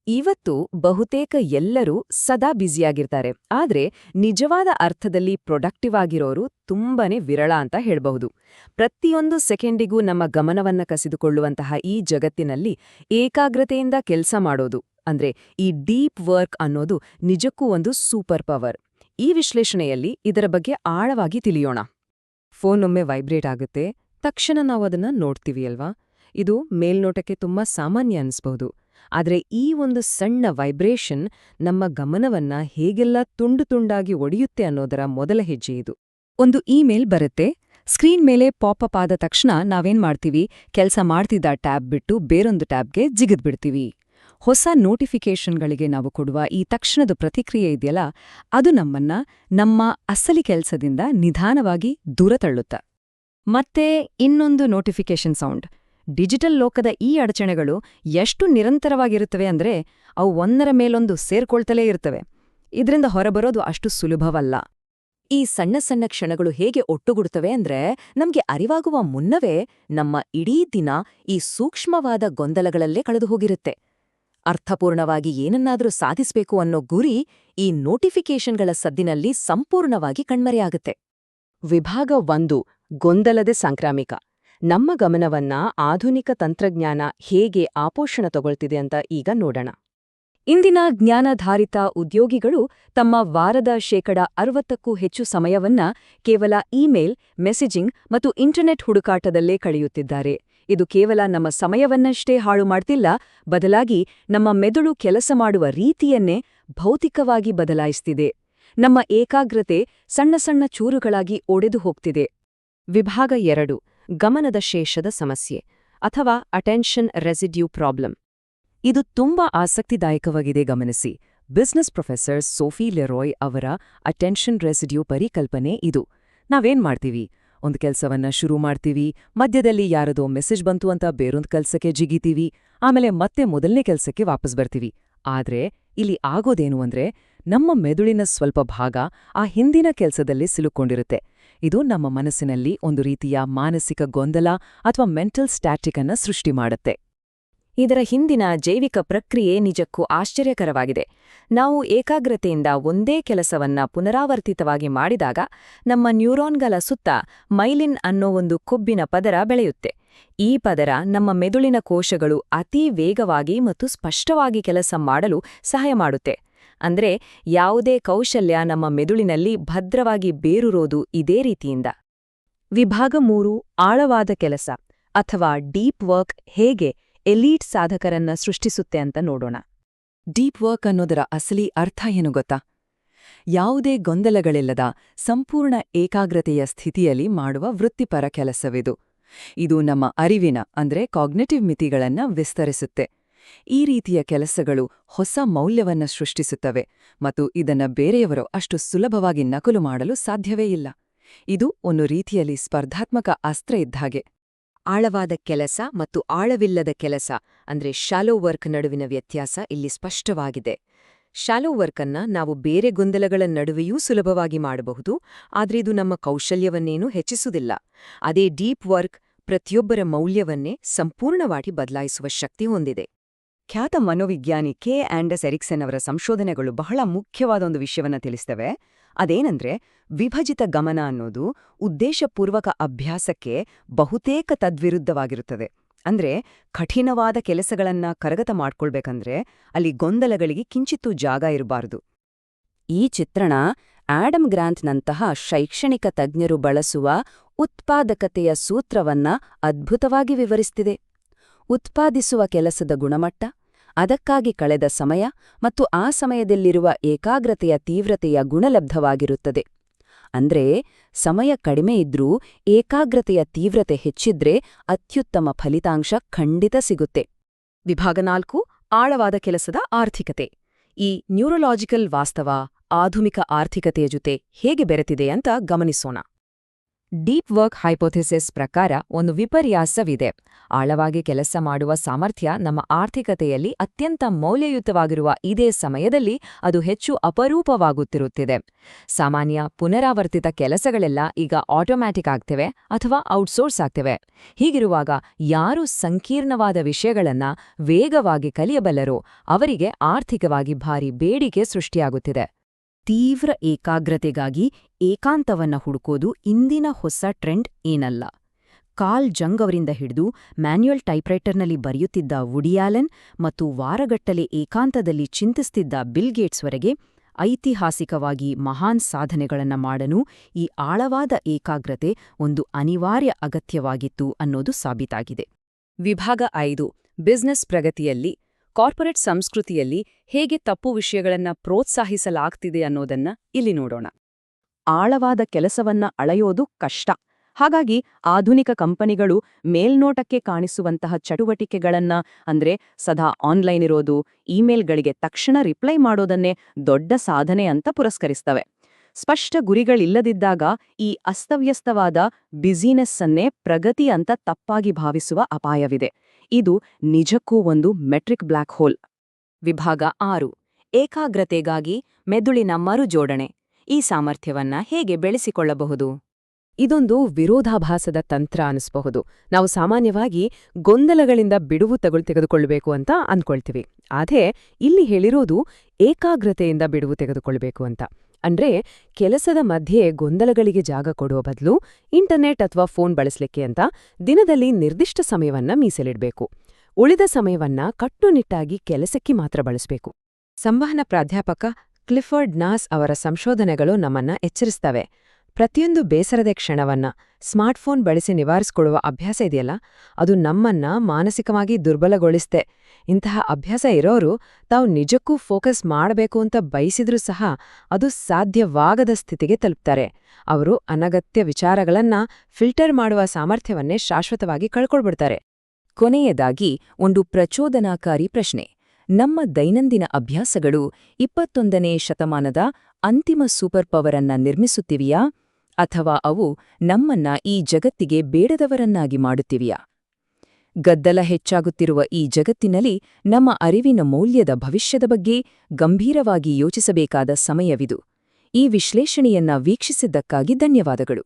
ಇವತ್ತು ಬಹುತೇಕ ಎಲ್ಲರೂ ಸದಾ ಬ್ಯುಸಿಯಾಗಿರ್ತಾರೆ. ಆದ್ರೆ ನಿಜವಾದ ಅರ್ಥದಲ್ಲಿ ಪ್ರೊಡಕ್ಟಿವ್ ಆಗಿರೋರು ತುಂಬಾನೇ ವಿರಳ ಅಂತ ಹೇಳ್ಬಹುದು. ಪ್ರತಿಯೊಂದು ಸೆಕೆಂಡಿಗೂ ನಮ್ಮ ಗಮನವನ್ನ ಕಸಿದುಕೊಳ್ಳುವಂತಹ ಈ ಜಗತ್ತಿನಲ್ಲಿ ಏಕಾಗ್ರತೆಯಿಂದ ಕೆಲಸ ಮಾಡೋದು ಅಂದ್ರೆ ಈ ಡೀಪ್ ವರ್ಕ್ ಅನ್ನೋದು ನಿಜಕ್ಕೂ ಒಂದು ಸೂಪರ್ ಪವರ್. ಈ ವಿಶ್ಲೇಷಣೆಯಲ್ಲಿ ಇದರ ಬಗ್ಗೆ ಆಳವಾಗಿ ತಿಳಿಯೋಣ. ಫೋನ್ ಒಮ್ಮೆ ವೈಬ್ರೇಟ್ ಆಗುತ್ತೆ, ತಕ್ಷಣ ನಾವು ಅದನ್ನ ನೋಡ್ತೀವಿ ಅಲ್ವಾ? ಇದು ಮೇಲ್ನೋಟಕ್ಕೆ ತುಂಬಾ ಸಾಮಾನ್ಯ ಅನ್ಸ್ಬಹುದು. ಆದ್ರೆ ಈ ಒಂದು ಸಣ್ಣ ವೈಬ್ರೇಷನ್ ನಮ್ಮ ಗಮನವನ್ನ ಹೇಗೆಲ್ಲ ತುಂಡು ತುಂಡಾಗಿ ಒಡೆಯುತ್ತೆ ಅನ್ನೋದರ ಮೊದಲ ಹೆಜ್ಜೆ ಇದು. ಒಂದು ಇಮೇಲ್ ಬರುತ್ತೆ, ಸ್ಕ್ರೀನ್ ಮೇಲೆ ಪಾಪಪ್ ಆದ ತಕ್ಷಣ ನಾವೇನ್ ಮಾಡ್ತೀವಿ? ಕೆಲಸ ಮಾಡ್ತಿದ್ದ ಟ್ಯಾಬ್ ಬಿಟ್ಟು ಬೇರೊಂದು ಟ್ಯಾಬ್ಗೆ ಜಿಗಿದ್ಬಿಡ್ತೀವಿ. ಹೊಸ ನೋಟಿಫಿಕೇಷನ್ಗಳಿಗೆ ನಾವು ಕೊಡುವ ಈ ತಕ್ಷಣದ ಪ್ರತಿಕ್ರಿಯೆ ಇದೆಯಲ್ಲ, ಅದು ನಮ್ಮನ್ನ ನಮ್ಮ ಅಸಲಿ ಕೆಲಸದಿಂದ ನಿಧಾನವಾಗಿ ದೂರ ತಳ್ಳುತ್ತೆ. ಮತ್ತೆ ಇನ್ನೊಂದು ನೋಟಿಫಿಕೇಷನ್ ಸೌಂಡ್. ಡಿಜಿಟಲ್ ಲೋಕದ ಈ ಅಡಚಣೆಗಳು ಎಷ್ಟು ನಿರಂತರವಾಗಿರುತ್ತವೆ ಅಂದ್ರೆ ಅವು ಒಂದರ ಮೇಲೊಂದು ಸೇರ್ಕೊಳ್ತಲೇ ಇರ್ತವೆ. ಇದರಿಂದ ಹೊರಬರೋದು ಅಷ್ಟು ಸುಲಭವಲ್ಲ. ಈ ಸಣ್ಣ ಸಣ್ಣ ಕ್ಷಣಗಳು ಹೇಗೆ ಒಟ್ಟುಗೂಡುತ್ತವೆ ಅಂದ್ರೆ ನಮ್ಗೆ ಅರಿವಾಗುವ ಮುನ್ನವೇ ನಮ್ಮ ಇಡೀ ದಿನ ಈ ಸೂಕ್ಷ್ಮವಾದ ಗೊಂದಲಗಳಲ್ಲೇ ಕಳೆದು ಹೋಗಿರುತ್ತೆ. ಅರ್ಥಪೂರ್ಣವಾಗಿ ಏನನ್ನಾದರೂ ಸಾಧಿಸಬೇಕು ಅನ್ನೋ ಗುರಿ ಈ ನೋಟಿಫಿಕೇಷನ್ಗಳ ಸದ್ದಿನಲ್ಲಿ ಸಂಪೂರ್ಣವಾಗಿ ಕಣ್ಮರೆಯಾಗುತ್ತೆ. ವಿಭಾಗ 1: ಗೊಂದಲದ ಸಾಂಕ್ರಾಮಿಕ. ನಮ್ಮ ಗಮನವನ್ನ ಆಧುನಿಕ ತಂತ್ರಜ್ಞಾನ ಹೇಗೆ ಆಪೋಷಣ ತಗೊಳ್ತಿದೆ ಅಂತ ಈಗ ನೋಡೋಣ. ಇಂದಿನ ಜ್ಞಾನಾಧಾರಿತ ಉದ್ಯೋಗಿಗಳು ತಮ್ಮ ವಾರದ 60%ಕ್ಕೂ ಹೆಚ್ಚು ಸಮಯವನ್ನ ಕೇವಲ ಇಮೇಲ್, ಮೆಸೇಜಿಂಗ್ ಮತ್ತು ಇಂಟರ್ನೆಟ್ ಹುಡುಕಾಟದಲ್ಲೇ ಕಳೆಯುತ್ತಿದ್ದಾರೆ. ಇದು ಕೇವಲ ನಮ್ಮ ಸಮಯವನ್ನಷ್ಟೇ ಹಾಳು ಮಾಡ್ತಿಲ್ಲ, ಬದಲಾಗಿ ನಮ್ಮ ಮೆದುಳು ಕೆಲಸ ಮಾಡುವ ರೀತಿಯನ್ನೇ ಭೌತಿಕವಾಗಿ ಬದಲಾಯಿಸ್ತಿದೆ. ನಮ್ಮ ಏಕಾಗ್ರತೆ ಸಣ್ಣ ಸಣ್ಣ ಚೂರುಗಳಾಗಿ ಒಡೆದು ಹೋಗ್ತಿದೆ. ವಿಭಾಗ 2: ಗಮನದ ಶೇಷದ ಸಮಸ್ಯೆ ಅಥವಾ ಅಟೆನ್ಷನ್ ರೆಸಿಡ್ಯೂ ಪ್ರಾಬ್ಲಮ್. ಇದು ತುಂಬಾ ಆಸಕ್ತಿದಾಯಕವಾಗಿದೆ, ಗಮನಿಸಿ. ಬಿಸ್ನೆಸ್ ಪ್ರೊಫೆಸರ್ ಸೋಫಿ ಲೆರೋಯ್ ಅವರ ಅಟೆನ್ಷನ್ ರೆಸಿಡ್ಯೂ ಪರಿಕಲ್ಪನೆ ಇದು. ನಾವೇನ್ ಮಾಡ್ತೀವಿ? ಒಂದು ಕೆಲಸವನ್ನ ಶುರು ಮಾಡ್ತೀವಿ, ಮಧ್ಯದಲ್ಲಿ ಯಾರದೋ ಮೆಸೇಜ್ ಬಂತು ಅಂತ ಬೇರೊಂದು ಕೆಲಸಕ್ಕೆ ಜಿಗಿತೀವಿ, ಆಮೇಲೆ ಮತ್ತೆ ಮೊದಲನೇ ಕೆಲಸಕ್ಕೆ ವಾಪಸ್ ಬರ್ತೀವಿ. ಆದ್ರೆ ಇಲ್ಲಿ ಆಗೋದೇನು ಅಂದ್ರೆ ನಮ್ಮ ಮೆದುಳಿನ ಸ್ವಲ್ಪ ಭಾಗ ಆ ಹಿಂದಿನ ಕೆಲಸದಲ್ಲಿ ಸಿಲುಕೊಂಡಿರುತ್ತೆ. ಇದು ನಮ್ಮ ಮನಸ್ಸಿನಲ್ಲಿ ಒಂದು ರೀತಿಯ ಮಾನಸಿಕ ಗೊಂದಲ ಅಥವಾ ಮೆಂಟಲ್ ಸ್ಟ್ಯಾಟಿಕ್ ಅನ್ನ ಸೃಷ್ಟಿ ಮಾಡುತ್ತೆ. ಇದರ ಹಿಂದಿನ ಜೈವಿಕ ಪ್ರಕ್ರಿಯೆ ನಿಜಕ್ಕೂ ಆಶ್ಚರ್ಯಕರವಾಗಿದೆ. ನಾವು ಏಕಾಗ್ರತೆಯಿಂದ ಒಂದೇ ಕೆಲಸವನ್ನ ಪುನರಾವರ್ತಿತವಾಗಿ ಮಾಡಿದಾಗ ನಮ್ಮ ನ್ಯೂರಾನ್ಗಳ ಸುತ್ತ ಮೈಲಿನ್ ಅನ್ನೋ ಒಂದು ಕೊಬ್ಬಿನ ಪದರ ಬೆಳೆಯುತ್ತೆ. ಈ ಪದರ ನಮ್ಮ ಮೆದುಳಿನ ಕೋಶಗಳು ಅತೀ ವೇಗವಾಗಿ ಮತ್ತು ಸ್ಪಷ್ಟವಾಗಿ ಕೆಲಸ ಮಾಡಲು ಸಹಾಯ ಮಾಡುತ್ತೆ. ಅಂದ್ರೆ ಯಾವುದೇ ಕೌಶಲ್ಯ ನಮ್ಮ ಮೆದುಳಿನಲ್ಲಿ ಭದ್ರವಾಗಿ ಬೇರೂರೋದು ಇದೇ ರೀತಿಯಿಂದ. ವಿಭಾಗ 3: ಆಳವಾದ ಕೆಲಸ ಅಥವಾ ಡೀಪ್ ವರ್ಕ್ ಹೇಗೆ ಎಲೀಟ್ ಸಾಧಕರನ್ನ ಸೃಷ್ಟಿಸುತ್ತೆ ಅಂತ ನೋಡೋಣ. ಡೀಪ್ ವರ್ಕ್ ಅನ್ನೋದರ ಅಸಲಿ ಅರ್ಥ ಏನು ಗೊತ್ತಾ? ಯಾವುದೇ ಗೊಂದಲಗಳಿಲ್ಲದ ಸಂಪೂರ್ಣ ಏಕಾಗ್ರತೆಯ ಸ್ಥಿತಿಯಲ್ಲಿ ಮಾಡುವ ವೃತ್ತಿಪರ ಕೆಲಸವಿದು. ಇದು ನಮ್ಮ ಅರಿವಿನ ಅಂದ್ರೆ ಕಾಗ್ನಿಟಿವ್ ಮಿತಿಗಳನ್ನ ವಿಸ್ತರಿಸುತ್ತೆ. ಈ ರೀತಿಯ ಕೆಲಸಗಳು ಹೊಸ ಮೌಲ್ಯವನ್ನ ಸೃಷ್ಟಿಸುತ್ತವೆ ಮತ್ತು ಇದನ್ನ ಬೇರೆಯವರು ಅಷ್ಟು ಸುಲಭವಾಗಿ ನಕಲು ಮಾಡಲು ಸಾಧ್ಯವೇ ಇಲ್ಲ. ಇದು ಒಂದು ರೀತಿಯಲ್ಲಿ ಸ್ಪರ್ಧಾತ್ಮಕ ಅಸ್ತ್ರ ಇದ್ದಾಗೆ. ಆಳವಾದ ಕೆಲಸ ಮತ್ತು ಆಳವಿಲ್ಲದ ಕೆಲಸ ಅಂದ್ರೆ ಶಾಲೋ ವರ್ಕ್ ನಡುವಿನ ವ್ಯತ್ಯಾಸ ಇಲ್ಲಿ ಸ್ಪಷ್ಟವಾಗಿದೆ. ಶಾಲೋ ವರ್ಕನ್ನ ನಾವು ಬೇರೆ ಗೊಂದಲಗಳ ನಡುವೆಯೂ ಸುಲಭವಾಗಿ ಮಾಡಬಹುದು, ಆದ್ರೆ ಇದು ನಮ್ಮ ಕೌಶಲ್ಯವನ್ನೇನೂ ಹೆಚ್ಚಿಸುವುದಿಲ್ಲ. ಅದೇ ಡೀಪ್ ವರ್ಕ್ ಪ್ರತಿಯೊಬ್ಬರ ಮೌಲ್ಯವನ್ನೇ ಸಂಪೂರ್ಣವಾಗಿ ಬದಲಾಯಿಸುವ ಶಕ್ತಿ ಹೊಂದಿದೆ. ಖ್ಯಾತ ಮನೋವಿಜ್ಞಾನಿ ಕೆ. ಆಂಡರ್ಸ್ ಎರಿಕ್ಸನ್ ಅವರ ಸಂಶೋಧನೆಗಳು ಬಹಳ ಮುಖ್ಯವಾದ ಒಂದು ವಿಷಯವನ್ನ ತಿಳಿಸ್ತವೆ. ಅದೇನಂದ್ರೆ ವಿಭಜಿತ ಗಮನ ಅನ್ನೋದು ಉದ್ದೇಶಪೂರ್ವಕ ಅಭ್ಯಾಸಕ್ಕೆ ಬಹುತೇಕ ತದ್ವಿರುದ್ಧವಾಗಿರುತ್ತದೆ. ಅಂದ್ರೆ ಕಠಿಣವಾದ ಕೆಲಸಗಳನ್ನ ಕರಗತ ಮಾಡ್ಕೊಳ್ಬೇಕಂದ್ರೆ ಅಲ್ಲಿ ಗೊಂದಲಗಳಿಗೆ ಕಿಂಚಿತ್ತೂ ಜಾಗ ಇರಬಾರದು. ಈ ಚಿತ್ರಣ ಆಡಮ್ ಗ್ರಾಂಟ್ನಂತಹ ಶೈಕ್ಷಣಿಕ ತಜ್ಞರು ಬಳಸುವ ಉತ್ಪಾದಕತೆಯ ಸೂತ್ರವನ್ನ ಅದ್ಭುತವಾಗಿ ವಿವರಿಸ್ತಿದೆ. ಉತ್ಪಾದಿಸುವ ಕೆಲಸದ ಗುಣಮಟ್ಟ, ಅದಕ್ಕಾಗಿ ಕಳೆದ ಸಮಯ ಮತ್ತು ಆ ಸಮಯದಲ್ಲಿರುವ ಏಕಾಗ್ರತೆಯ ತೀವ್ರತೆಯ ಗುಣಲಬ್ಧವಾಗಿರುತ್ತದೆ. ಅಂದ್ರೆ ಸಮಯ ಕಡಿಮೆ ಇದ್ರೂ ಏಕಾಗ್ರತೆಯ ತೀವ್ರತೆ ಹೆಚ್ಚಿದ್ರೆ ಅತ್ಯುತ್ತಮ ಫಲಿತಾಂಶ ಖಂಡಿತ ಸಿಗುತ್ತೆ. ವಿಭಾಗ 4: ಆಳವಾದ ಕೆಲಸದ ಆರ್ಥಿಕತೆ. ಈ ನ್ಯೂರಲಾಜಿಕಲ್ ವಾಸ್ತವ ಆಧುನಿಕ ಆರ್ಥಿಕತೆಯ ಜೊತೆ ಹೇಗೆ ಬೆರೆತಿದೆ ಅಂತ ಗಮನಿಸೋಣ. ಡೀಪ್ ವರ್ಕ್ ಹೈಪೋಥೆಸಿಸ್ ಪ್ರಕಾರ ಒಂದು ವಿಪರ್ಯಾಸವಿದೆ. ಆಳವಾಗಿ ಕೆಲಸ ಮಾಡುವ ಸಾಮರ್ಥ್ಯ ನಮ್ಮ ಆರ್ಥಿಕತೆಯಲ್ಲಿ ಅತ್ಯಂತ ಮೌಲ್ಯಯುತವಾಗಿರುವ ಇದೇ ಸಮಯದಲ್ಲಿ ಅದು ಹೆಚ್ಚು ಅಪರೂಪವಾಗುತ್ತಿರುತ್ತಿದೆ. ಸಾಮಾನ್ಯ ಪುನರಾವರ್ತಿತ ಕೆಲಸಗಳೆಲ್ಲ ಈಗ ಆಟೋಮ್ಯಾಟಿಕ್ ಆಗ್ತಿವೆ ಅಥವಾ ಔಟ್ಸೋರ್ಸ್ ಆಗ್ತಿವೆ. ಹೀಗಿರುವಾಗ ಯಾರು ಸಂಕೀರ್ಣವಾದ ವಿಷಯಗಳನ್ನ ವೇಗವಾಗಿ ಕಲಿಯಬಲ್ಲರೋ ಅವರಿಗೆ ಆರ್ಥಿಕವಾಗಿ ಭಾರಿ ಬೇಡಿಕೆ ಸೃಷ್ಟಿಯಾಗುತ್ತಿದೆ. ತೀವ್ರ ಏಕಾಗ್ರತೆಗಾಗಿ ಏಕಾಂತವನ್ನ ಹುಡುಕೋದು ಇಂದಿನ ಹೊಸ ಟ್ರೆಂಡ್ ಏನಲ್ಲ. ಕಾರ್ಲ್ ಜಂಗ್ ಅವರಿಂದ ಹಿಡಿದು ಮ್ಯಾನ್ಯುಯಲ್ ಟೈಪ್ರೈಟರ್ನಲ್ಲಿ ಬರೆಯುತ್ತಿದ್ದ ವುಡಿ ಆಲೆನ್ ಮತ್ತು ವಾರಗಟ್ಟಲೆ ಏಕಾಂತದಲ್ಲಿ ಚಿಂತಿಸ್ತಿದ್ದ ಬಿಲ್ ಗೇಟ್ಸ್ವರೆಗೆ ಐತಿಹಾಸಿಕವಾಗಿ ಮಹಾನ್ ಸಾಧನೆಗಳನ್ನ ಮಾಡಲು ಈ ಆಳವಾದ ಏಕಾಗ್ರತೆ ಒಂದು ಅನಿವಾರ್ಯ ಅಗತ್ಯವಾಗಿತ್ತು ಅನ್ನೋದು ಸಾಬೀತಾಗಿದೆ. ವಿಭಾಗ 5 ಬಿಸ್ನೆಸ್ ಪ್ರಗತಿಯಲ್ಲಿ ಕಾರ್ಪೊರೇಟ್ ಸಂಸ್ಕೃತಿಯಲ್ಲಿ ಹೇಗೆ ತಪ್ಪು ವಿಷಯಗಳನ್ನ ಪ್ರೋತ್ಸಾಹಿಸಲಾಗ್ತಿದೆ ಅನ್ನೋದನ್ನ ಇಲ್ಲಿ ನೋಡೋಣ. ಆಳವಾದ ಕೆಲಸವನ್ನ ಅಳೆಯೋದು ಕಷ್ಟ. ಹಾಗಾಗಿ ಆಧುನಿಕ ಕಂಪನಿಗಳು ಮೇಲ್ನೋಟಕ್ಕೆ ಕಾಣಿಸುವಂತಹ ಚಟುವಟಿಕೆಗಳನ್ನ ಅಂದ್ರೆ ಸದಾ ಆನ್ಲೈನ್ ಇರೋದು, ಇಮೇಲ್ಗಳಿಗೆ ತಕ್ಷಣ ರಿಪ್ಲೈ ಮಾಡೋದನ್ನೇ ದೊಡ್ಡ ಸಾಧನೆ ಅಂತ ಪುರಸ್ಕರಿಸ್ತವೆ. ಸ್ಪಷ್ಟ ಗುರಿಗಳಿಲ್ಲದಿದ್ದಾಗ ಈ ಅಸ್ತವ್ಯಸ್ತವಾದ ಬ್ಯುಸಿನೆಸ್ಸನ್ನೇ ಪ್ರಗತಿ ಅಂತ ತಪ್ಪಾಗಿ ಭಾವಿಸುವ ಅಪಾಯವಿದೆ. ಇದು ನಿಜಕ್ಕೂ ಒಂದು ಮೆಟ್ರಿಕ್ ಬ್ಲ್ಯಾಕ್ ಹೋಲ್. ವಿಭಾಗ 6 ಏಕಾಗ್ರತೆಗಾಗಿ ಮೆದುಳಿನ ಮರುಜೋಡಣೆ. ಈ ಸಾಮರ್ಥ್ಯವನ್ನ ಹೇಗೆ ಬೆಳೆಸಿಕೊಳ್ಳಬಹುದು? ಇದೊಂದು ವಿರೋಧಾಭಾಸದ ತಂತ್ರ ಅನಿಸಬಹುದು. ನಾವು ಸಾಮಾನ್ಯವಾಗಿ ಗೊಂದಲಗಳಿಂದ ಬಿಡುವು ತೆಗೆದುಕೊಳ್ಬೇಕು ಅಂತ ಅಂದ್ಕೊಳ್ತೀವಿ. ಆದ್ರೆ ಇಲ್ಲಿ ಹೇಳಿರೋದು ಏಕಾಗ್ರತೆಯಿಂದ ಬಿಡುವು ತೆಗೆದುಕೊಳ್ಬೇಕು ಅಂತ. ಅಂದ್ರೆ ಕೆಲಸದ ಮಧ್ಯೆ ಗೊಂದಲಗಳಿಗೆ ಜಾಗ ಕೊಡುವ ಬದಲು ಇಂಟರ್ನೆಟ್ ಅಥವಾ ಫೋನ್ ಬಳಸಲಿಕ್ಕೆ ಅಂತ ದಿನದಲ್ಲಿ ನಿರ್ದಿಷ್ಟ ಸಮಯವನ್ನ ಮೀಸಲಿಡಬೇಕು. ಉಳಿದ ಸಮಯವನ್ನ ಕಟ್ಟುನಿಟ್ಟಾಗಿ ಕೆಲಸಕ್ಕೆ ಮಾತ್ರ ಬಳಸಬೇಕು. ಸಂವಹನ ಪ್ರಾಧ್ಯಾಪಕ ಕ್ಲಿಫರ್ಡ್ ನಾಸ್ ಅವರ ಸಂಶೋಧನೆಗಳು ನಮ್ಮನ್ನ ಎಚ್ಚರಿಸ್ತವೆ. ಪ್ರತಿಯೊಂದು ಬೇಸರದ ಕ್ಷಣವನ್ನ ಸ್ಮಾರ್ಟ್ಫೋನ್ ಬಳಸಿ ನಿವಾರಿಸಿಕೊಳ್ಳುವ ಅಭ್ಯಾಸ ಇದೆಯಲ್ಲ, ಅದು ನಮ್ಮನ್ನ ಮಾನಸಿಕವಾಗಿ ದುರ್ಬಲಗೊಳಿಸ್ತೆ. ಇಂತಹ ಅಭ್ಯಾಸ ಇರೋರು ತಾವು ನಿಜಕ್ಕೂ ಫೋಕಸ್ ಮಾಡಬೇಕು ಅಂತ ಬಯಸಿದ್ರೂ ಸಹ ಅದು ಸಾಧ್ಯವಾಗದ ಸ್ಥಿತಿಗೆ ತಲುಪ್ತಾರೆ. ಅವರು ಅನಗತ್ಯ ವಿಚಾರಗಳನ್ನ ಫಿಲ್ಟರ್ ಮಾಡುವ ಸಾಮರ್ಥ್ಯವನ್ನೇ ಶಾಶ್ವತವಾಗಿ ಕಳ್ಕೊಳ್ಬಿಡ್ತಾರೆ. ಕೊನೆಯದಾಗಿ ಒಂದು ಪ್ರಚೋದನಾಕಾರಿ ಪ್ರಶ್ನೆ. ನಮ್ಮ ದೈನಂದಿನ ಅಭ್ಯಾಸಗಳು 21ನೇ ಶತಮಾನದ ಅಂತಿಮ ಸೂಪರ್ ಪವರ್ ಅನ್ನ ನಿರ್ಮಿಸುತ್ತಿವೆಯಾ, ಅಥವಾ ಅವು ನಮ್ಮನ್ನ ಈ ಜಗತ್ತಿಗೆ ಬೇಡದವರನ್ನಾಗಿ ಮಾಡುತ್ತಿವೆಯಾ? ಗದ್ದಲ ಹೆಚ್ಚಾಗುತ್ತಿರುವ ಈ ಜಗತ್ತಿನಲ್ಲಿ ನಮ್ಮ ಅರಿವಿನ ಮೌಲ್ಯದ ಭವಿಷ್ಯದ ಬಗ್ಗೆ ಗಂಭೀರವಾಗಿ ಯೋಚಿಸಬೇಕಾದ ಸಮಯವಿದು. ಈ ವಿಶ್ಲೇಷಣೆಯನ್ನ ವೀಕ್ಷಿಸಿದ್ದಕ್ಕಾಗಿ ಧನ್ಯವಾದಗಳು.